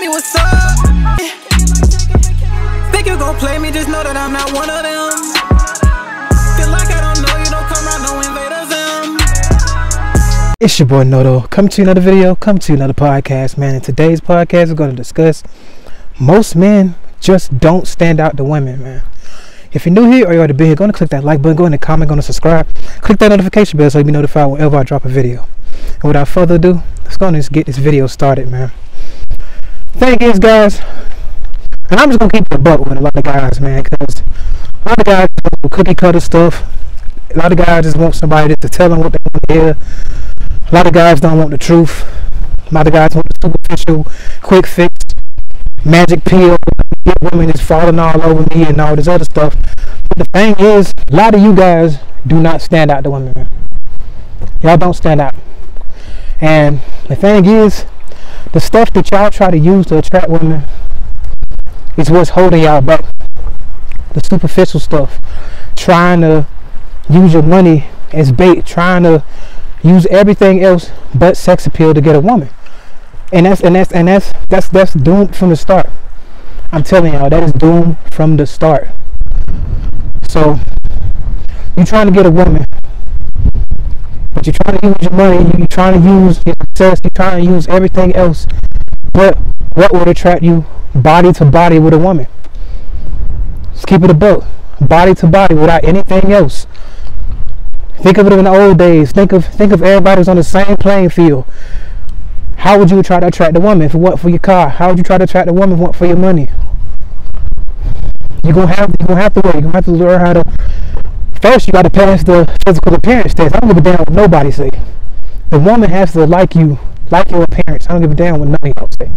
me what's up. Think you gon' play me, just know that I'm not one of them. Feel like I don't know you, don't come around, no invaders them. It's your boy Noto, come to another video, come to another podcast, man. In today's podcast, we're going to discuss most men just don't stand out to women, man. If you're new here or you already been here, go and click that like button, go in the comment, go and subscribe, click that notification bell so you'll be notified whenever I drop a video. And without further ado, let's go and just get this video started, man. Thing is, guys, and I'm just gonna keep it a buck with a lot of guys, man, because a lot of guys do cookie cutter stuff. A lot of guys just want somebody to tell them what they want to hear. A lot of guys don't want the truth. A lot of guys want the superficial, quick fix, magic pill. Women is falling all over me and all this other stuff. But the thing is, a lot of you guys do not stand out to women, man. Y'all don't stand out. And the thing is, the stuff that y'all try to use to attract women is what's holding y'all back. The superficial stuff, trying to use your money as bait, trying to use everything else but sex appeal to get a woman. And that's doomed from the start. I'm telling y'all, that is doomed from the start. So you're trying to get a woman, but you're trying to use your money, you're trying to use your success, you're trying to use everything else but what would attract you body to body with a woman. Just keep it a buck, body to body without anything else. Think of it in the old days. Think of everybody was on the same playing field. How would you try to attract a woman if it wasn't for your car? How would you try to attract a woman if it wasn't for your money? You're gonna have to work. You're gonna have to learn how to. First, you got to pass the physical appearance test. I don't give a damn what nobody say. The woman has to like you, like your appearance. I don't give a damn what none of y'all say.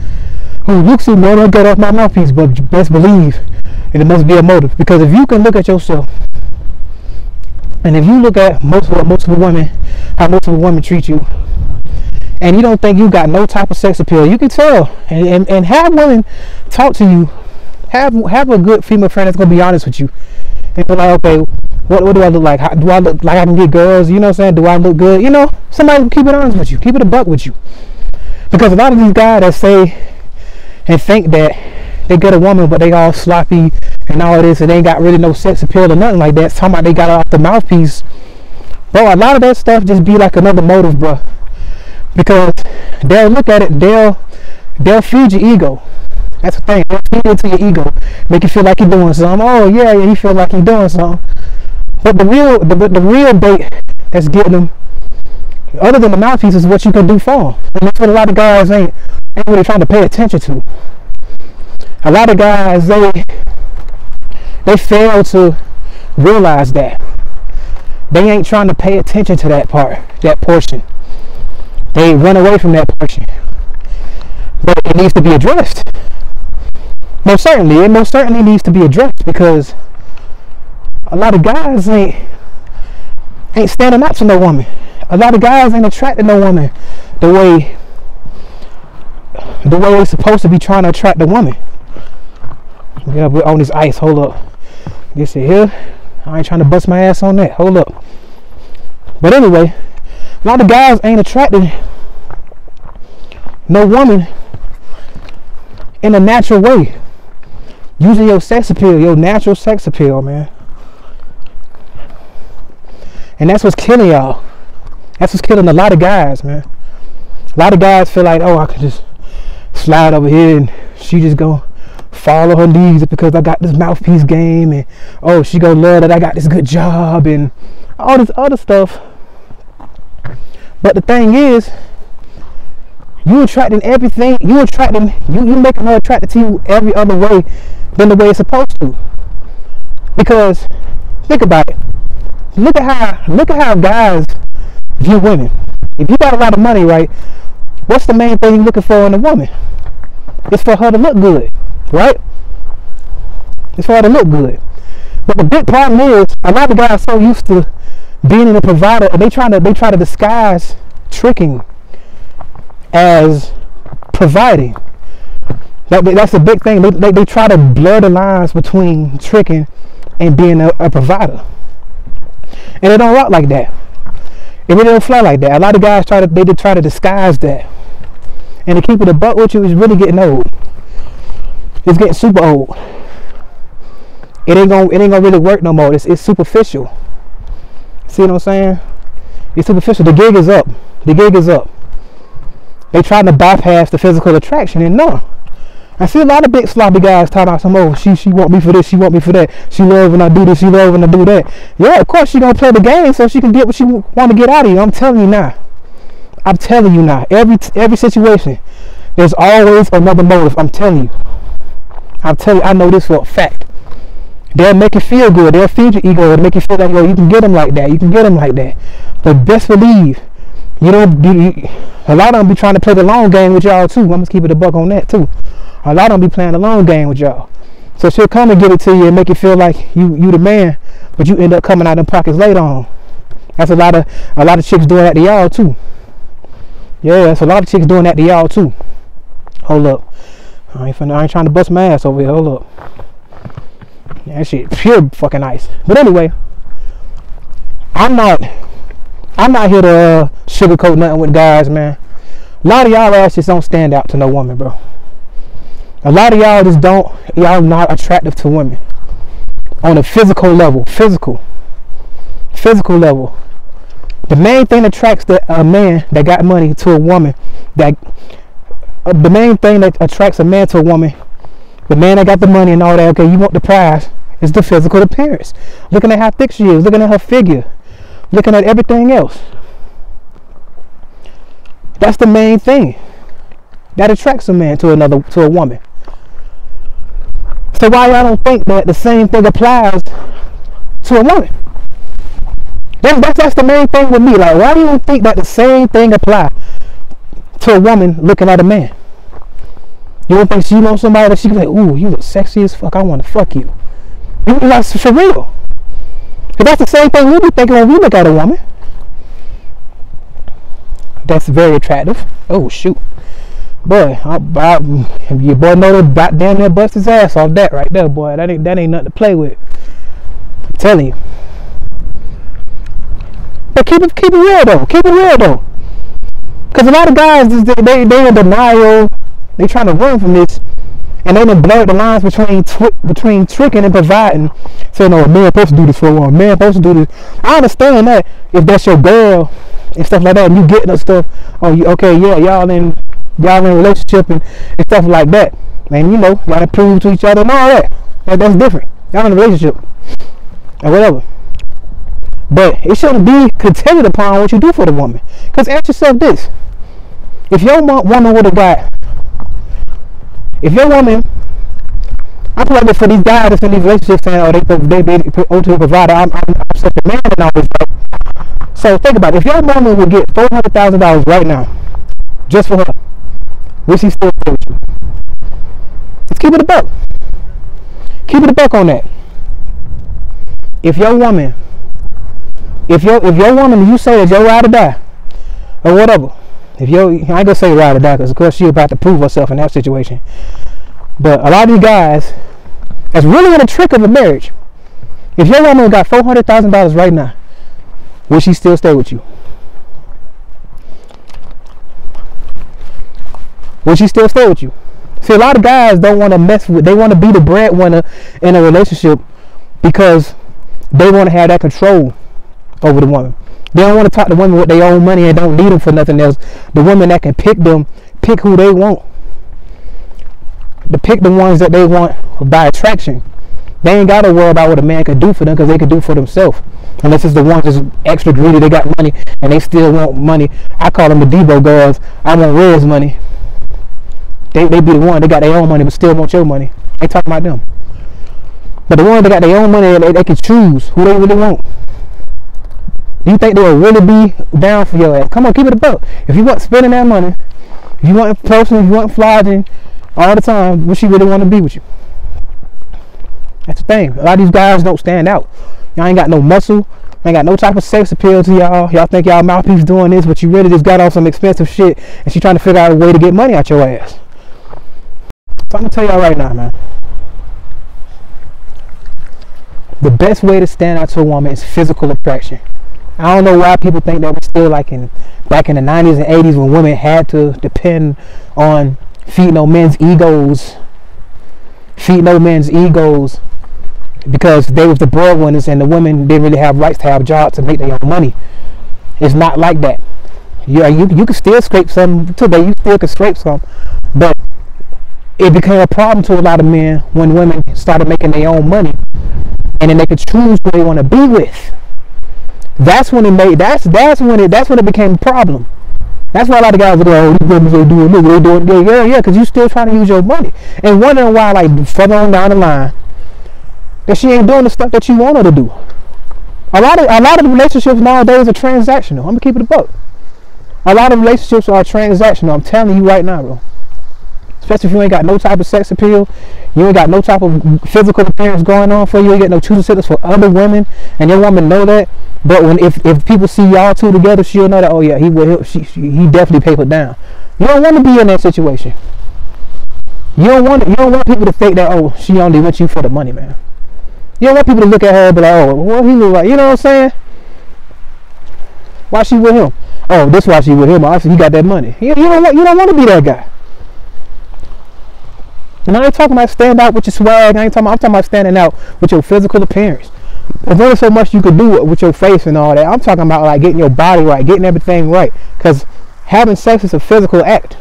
Who looks at me? Don't get off my mouthpiece, but best believe, and it must be a motive. Because if you can look at yourself, and if you look at most of the women, how most of the women treat you, and you don't think you got no type of sex appeal, you can tell. And have women talk to you. Have a good female friend that's gonna be honest with you. And be like, okay, what do I look like? How, do I look like I can get girls? You know what I'm saying? Do I look good? You know, somebody keep it honest with you. Keep it a buck with you. Because a lot of these guys that say and think that they get a woman but they all sloppy and all this and they ain't got really no sex appeal or nothing like that, talking about they got it off the mouthpiece. Bro, a lot of that stuff just be like another motive, bro. Because they'll look at it, they'll feed your ego. That's the thing. They'll feed into your ego, make you feel like you're doing something. Oh yeah, you feel like you're doing something. But the real bait that's getting them, other than the mouthpiece, is what you can do for them. And that's what a lot of guys ain't really trying to pay attention to. A lot of guys, they fail to realize that. They ain't trying to pay attention to that part, that portion. They run away from that portion. But it needs to be addressed. It most certainly needs to be addressed, because a lot of guys ain't standing up to no woman. A lot of guys ain't attracting no woman the way they're supposed to be trying to attract the woman. Yeah, we're on this ice. Hold up. This is here. I ain't trying to bust my ass on that. Hold up. But anyway, a lot of guys ain't attracting no woman in a natural way. Using your sex appeal, your natural sex appeal, man. And that's what's killing y'all. That's what's killing a lot of guys, man. A lot of guys feel like, oh, I can just slide over here and she just gonna fall on her knees because I got this mouthpiece game, and oh, she gonna love that I got this good job and all this other stuff. But the thing is, you attracting everything. You making her attracted to you every other way than the way it's supposed to. Because think about it. Look at how guys view women. If you got a lot of money, right? What's the main thing you're looking for in a woman? It's for her to look good, right? It's for her to look good. But the big problem is, a lot of guys are so used to being in a provider, and they try to disguise tricking as providing. That's a big thing. They try to blur the lines between tricking and being a provider, and it don't rock like that. It really don't fly like that. A lot of guys try to disguise that, and to keep it a buck with you is really getting old. It's getting super old. It ain't gonna really work no more. It's superficial. See what I'm saying? It's superficial. The gig is up. The gig is up. They trying to bypass the physical attraction, and no. I see a lot of big sloppy guys talking about some, oh, she want me for this, she want me for that. She love when I do this, she love when I do that. Yeah, of course she gonna play the game so she can get what she want to get out of you. I'm telling you now. I'm telling you now. Every situation, there's always another motive. I'm telling you. I know this for a fact. They'll make you feel good. They'll feed your ego. They'll make you feel like, yo, you can get them like that. You can get them like that. But best believe, a lot of them be trying to play the long game with y'all too. I'm gonna keep it a buck on that too. A lot of them be playing the long game with y'all. So she'll come and give it to you and make you feel like you the man, but you end up coming out in pockets later on. That's a lot of chicks doing that to y'all too. Yeah, that's a lot of chicks doing that to y'all too. Hold up. I ain't trying to bust my ass over here. Hold up. Yeah, that shit pure fucking ice. But anyway, I'm not here to sugarcoat nothing with guys, man. A lot of y'all ass just don't stand out to no woman, bro. A lot of y'all just y'all not attractive to women. On a physical level. Physical level. The main thing that attracts a man that got money to a woman, the main thing that attracts a man to a woman, the man that got the money and all that, okay, you want the prize, is the physical appearance. Looking at how thick she is, looking at her figure, looking at everything else. That's the main thing that attracts a man to a woman. So why y'all don't think that the same thing applies to a woman? That's the main thing with me. Like, why do you don't think that the same thing applies to a woman looking at a man? You don't think she wants somebody that she can say, ooh, you look sexy as fuck, I want to fuck you. You like, for real. Because that's the same thing we be thinking when we look at a woman. That's very attractive. Oh, shoot. Boy, your boy know that damn near bust his ass off that right there, boy. That ain't nothing to play with. I'm telling you. But keep it real though. Keep it real though. Because a lot of guys, they in denial. They trying to run from this, and they done blurred the lines between tricking and providing. Saying, "No, a man supposed to do this for a woman. Man supposed to do this." I understand that if that's your girl and stuff like that, and you getting her stuff. Oh, okay, yeah, y'all in a relationship and stuff like that. Man, you know, y'all prove to each other and all that. That's different. Y'all in a relationship or whatever. But it shouldn't be contingent upon what you do for the woman. Because ask yourself this: if your woman would have got, if your woman, I feel like it for these guys that's in these relationships saying, oh, they ultimately provider, I'm such a man and all this stuff. So think about it. If your woman would get $400,000 right now, just for her, would she still stay with you? Let's keep it a buck. Keep it a buck on that. If your woman, you say that you're ride or die, or whatever. I ain't gonna say ride or die, because of course she about to prove herself in that situation. But a lot of these guys, that's really in a trick of a marriage. If your woman got $400,000 right now, will she still stay with you? Will she still stay with you? See, a lot of guys don't want to mess with, they want to be the breadwinner in a relationship because they want to have that control over the woman. They don't want to talk to women with their own money and don't need them for nothing else. The women that can pick who they want. To pick the ones that they want by attraction. They ain't got to worry about what a man can do for them, because they can do for themselves. Unless it's the ones that's extra greedy, they got money and they still want money. I call them the Debo girls. I want Red's money. They be the one, they got their own money but still want your money. I ain't talking about them. But the ones that got their own money, they can choose who they really want. Do you think they'll really be down for your ass? Come on, keep it a buck. If you want spending that money, if you want posting, if you want flogging all the time, would she really want to be with you? That's the thing. A lot of these guys don't stand out. Y'all ain't got no muscle. Ain't got no type of sex appeal to y'all. Y'all think y'all mouthpiece doing this, but you really just got on some expensive shit and she trying to figure out a way to get money out your ass. So I'm gonna tell y'all right now, man. The best way to stand out to a woman is physical attraction. I don't know why people think that we're still like back in the 90s and 80s when women had to depend on feeding on men's egos feed no men's egos because they was the breadwinners and the women didn't really have rights to have jobs to make their own money. It's not like that. Yeah, you can still scrape some today. You still can scrape some, but it became a problem to a lot of men when women started making their own money, and then they could choose who they want to be with. That's when when it became a problem. That's why a lot of guys are like, oh, these women ain't doing this, they doing yeah, because you still trying to use your money and wondering why, like further on down the line, that she ain't doing the stuff that you want her to do. A lot of relationships nowadays are transactional. I'm gonna keep it a buck. A lot of relationships are transactional. I'm telling you right now, bro. Especially if you ain't got no type of sex appeal, you ain't got no type of physical appearance going on for you, you ain't got no choosing sitters for other women, and your woman know that. But if people see y'all two together, she'll know that, oh yeah, he definitely papered down. You don't want to be in that situation. You don't want people to think that, oh, she only wants you for the money, man. You don't want people to look at her and be like, oh, what he look like, you know what I'm saying? Why she with him? Oh, this why she with him. Obviously, he got that money. You don't want to be that guy. And I ain't talking about stand out with your swag. I'm talking about standing out with your physical appearance. There's only so much you can do with your face and all that. I'm talking about like getting your body right, getting everything right. Because having sex is a physical act.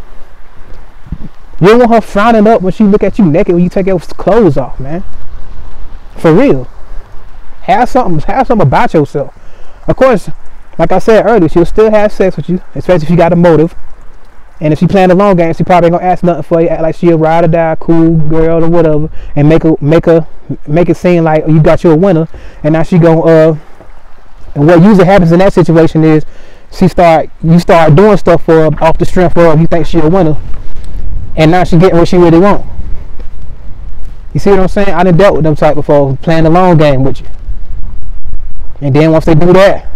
You don't want her frowning up when she look at you naked when you take your clothes off, man. For real. Have something about yourself. Of course, like I said earlier, she'll still have sex with you, especially if you got a motive. And if she playing the long game, she probably ain't gonna ask nothing for you. Act like she a ride or die, cool girl or whatever, and make it seem like you got you a winner. And now she gonna and what usually happens in that situation is you start doing stuff for her off the strength of you think she a winner, and now she getting what she really want. You see what I'm saying? I done dealt with them type before, playing the long game with you. And then once they do that,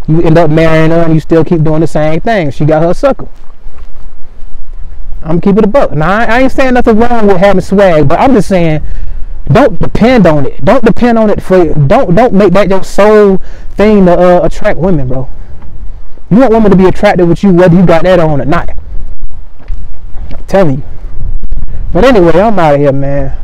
you end up marrying her and you still keep doing the same thing. She got her sucker. I'm keeping it a buck. Now I ain't saying nothing wrong with having swag, but I'm just saying don't depend on it. Don't depend on it don't make that your sole thing to attract women, bro. You want women to be attracted with you whether you got that on or not. I'm telling you. But anyway, I'm out of here, man.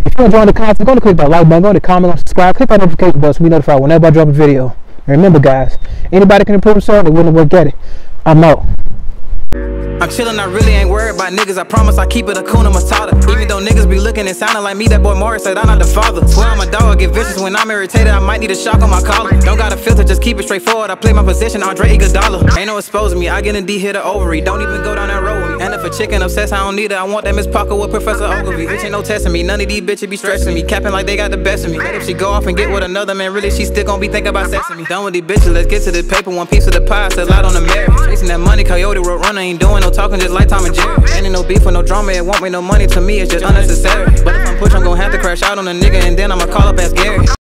If you're enjoying the content, go to click that like button, go to comment, subscribe, click that notification button so we notified whenever I drop a video. And remember, guys, anybody can improve themselves, they wouldn't work at it. I'm out. I'm chillin', I really ain't worried about niggas. I promise I keep it a Hakuna Matata. Even though niggas be looking and sounding like me, that boy Morris said I'm not the father. Swear I'm a dog, I get vicious when I'm irritated. I might need a shock on my collar. Don't got a filter, just keep it straightforward. I play my position, Andre Iguodala. Ain't no exposing me, I get in D, hit a ovary. Don't even go down that road with me. And if a chicken obsessed, I don't need her. I want that Miss Parker with Professor Ogilvy. Bitch ain't no testing me, none of these bitches be stressing me. Capping like they got the best of me. But if she go off and get with another man, really she still gon' be thinking about sexing me. Done with these bitches, let's get to the paper. One piece of the pie, sell out on the merit. Chasing that money, Coyote Road Runner, ain't doing no talking, just like Tom and Jerry. Ain't no beef with no drama, it won't make no money to me, it's just unnecessary. But if I'm push, I'm gon' have to crash out on a nigga and then I'ma call up as Gary.